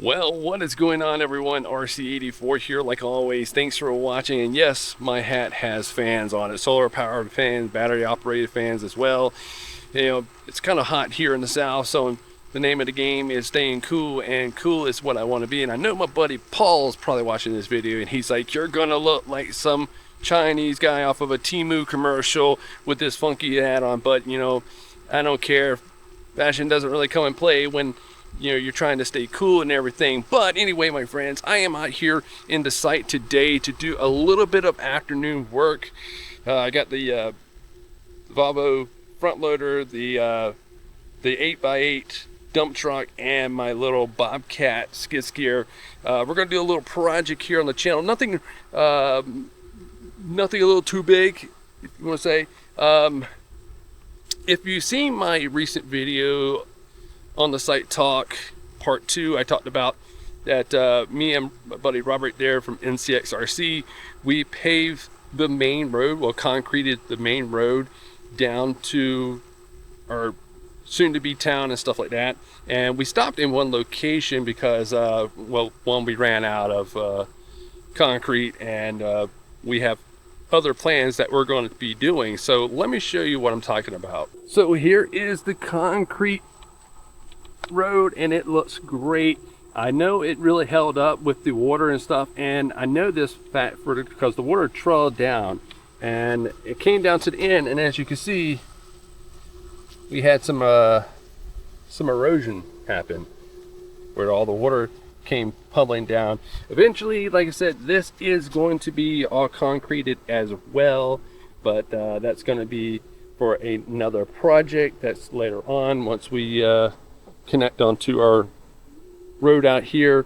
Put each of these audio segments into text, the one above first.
Well, what is going on, everyone? RC84 here, like always. Thanks for watching. And yes, my hat has fans on it, solar powered fans, battery operated fans as well. You know, it's kind of hot here in the south, so the name of the game is staying cool, and cool is what I want to be. And I know my buddy Paul's probably watching this video, and he's like, "You're gonna look like some Chinese guy off of a Temu commercial with this funky hat on." But you know, I don't care. Fashion doesn't really come and play when you're trying to stay cool and everything. But anyway, my friends, I am out here in the site today to do a little bit of afternoon work. I got the Volvo front loader, the 8x8 dump truck, and my little Bobcat skid steer. We're gonna do a little project here on the channel. Nothing a little too big, if you want to say. If you've seen my recent video on the site talk part 2, I talked about that me and my buddy Robert there from NCXRC, we paved the main road, well, concreted the main road down to our soon-to-be town and stuff like that. And we stopped in one location because, well, one, we ran out of concrete, and we have other plans that we're going to be doing. So let me show you what I'm talking about. So here is the concrete road, and it looks great. I know it really held up with the water and stuff, and I know this fact because the water trailed down and it came down to the end, and as you can see, we had some erosion happen where all the water came pummeling down. Eventually, like I said, this is going to be all concreted as well, but that's going to be for another project that's later on once we connect onto our road out here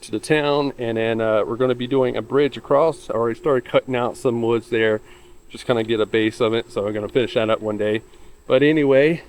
to the town. And then we're going to be doing a bridge across. I already started cutting out some woods there, just kind of get a base of it, so we're going to finish that up one day. But anyway,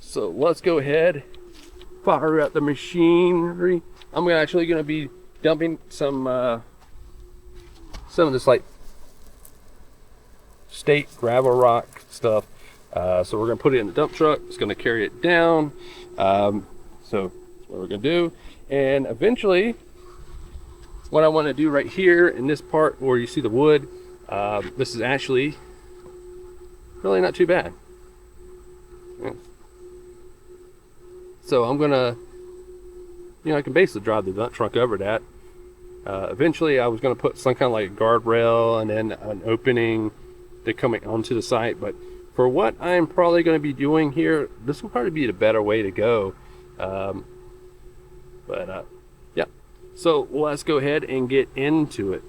so let's go ahead, fire up the machinery. I'm actually going to be dumping some of this like state gravel rock stuff. So we're going to put it in the dump truck. It's going to carry it down. So that's what we're going to do. And eventually, what I want to do right here in this part where you see the wood, this is actually really not too bad. Yeah. So I'm going to, I can basically drive the dump truck over that. Eventually, I was going to put some kind of like guardrail and then an opening to come onto the site, but for what I'm probably going to be doing here, this will probably be the better way to go. Yeah, so let's go ahead and get into it.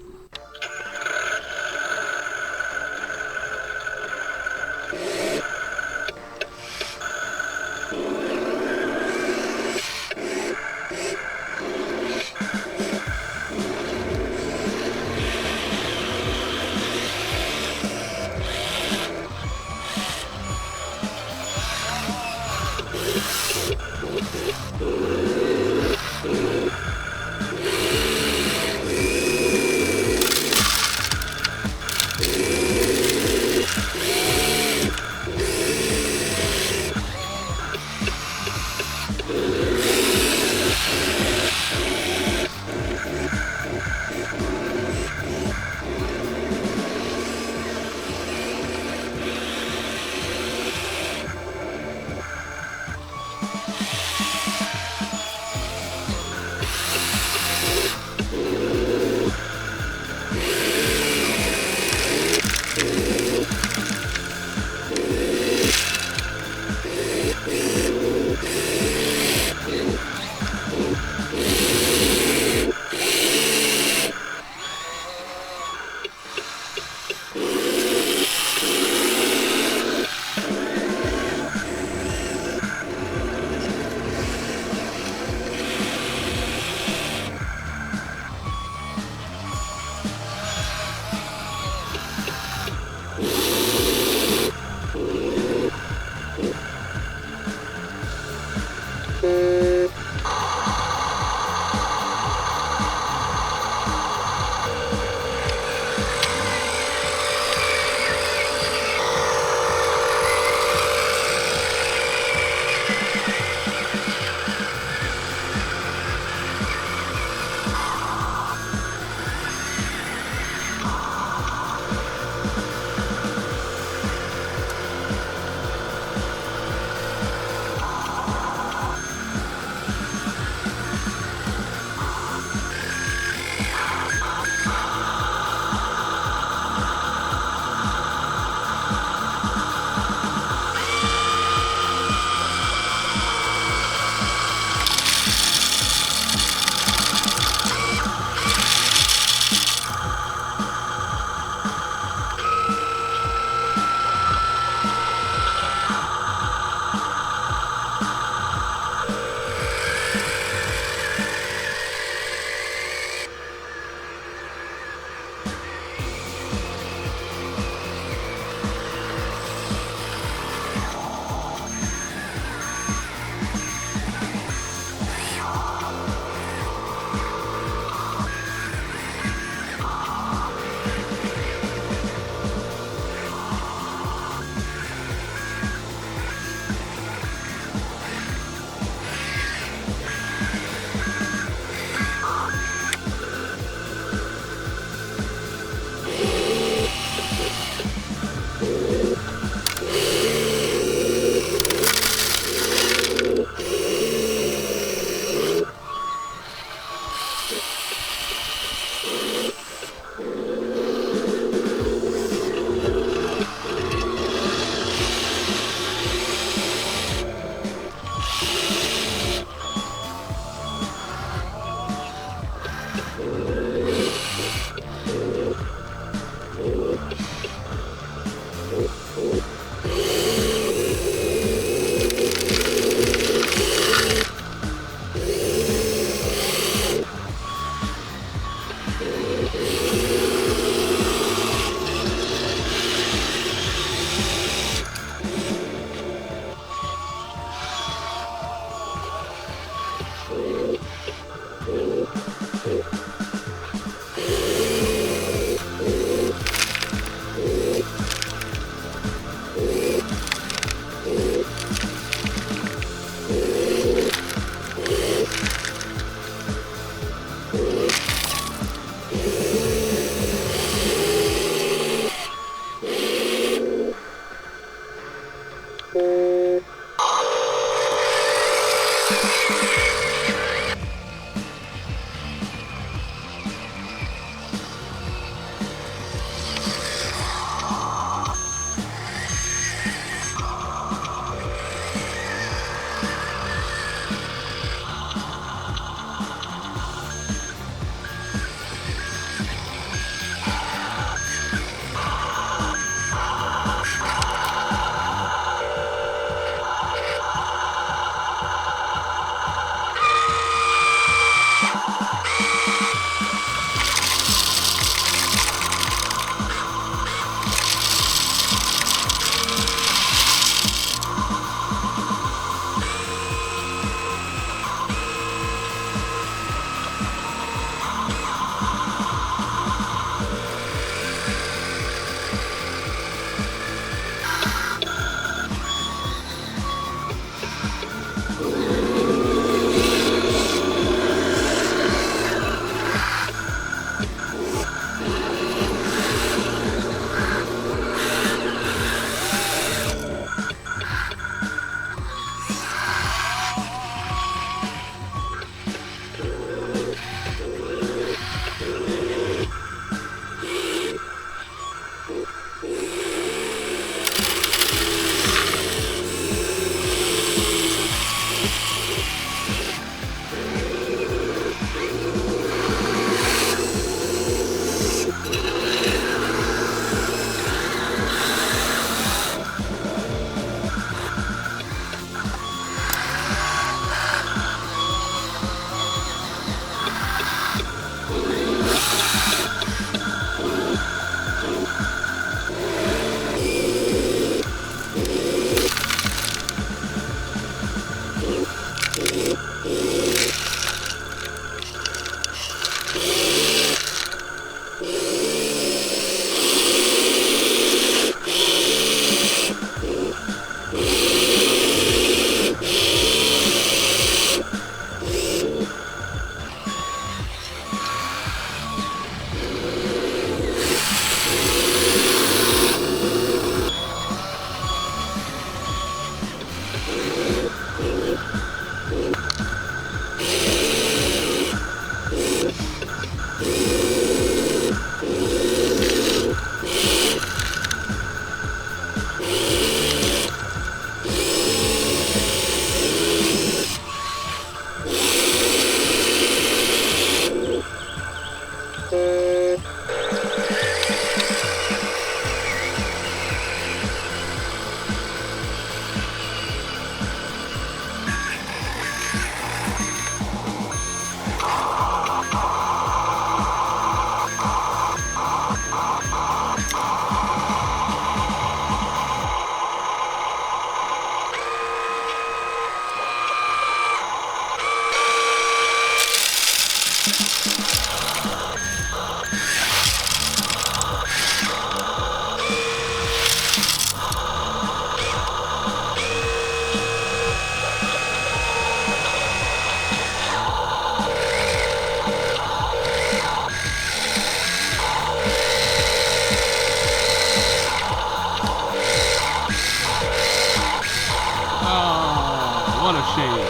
What a shame.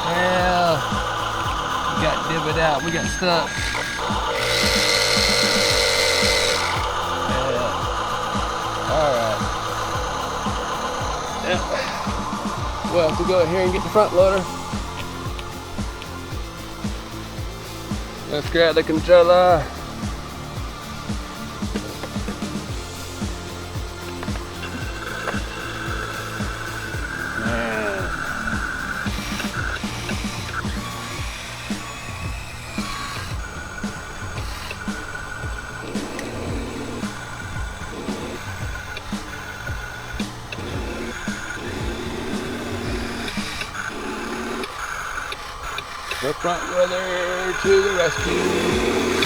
Yeah, we got divvied out. We got stuck. Yeah. All right. Yeah. We'll have to go here and get the front loader. Let's grab the controller. The front loader to the rescue.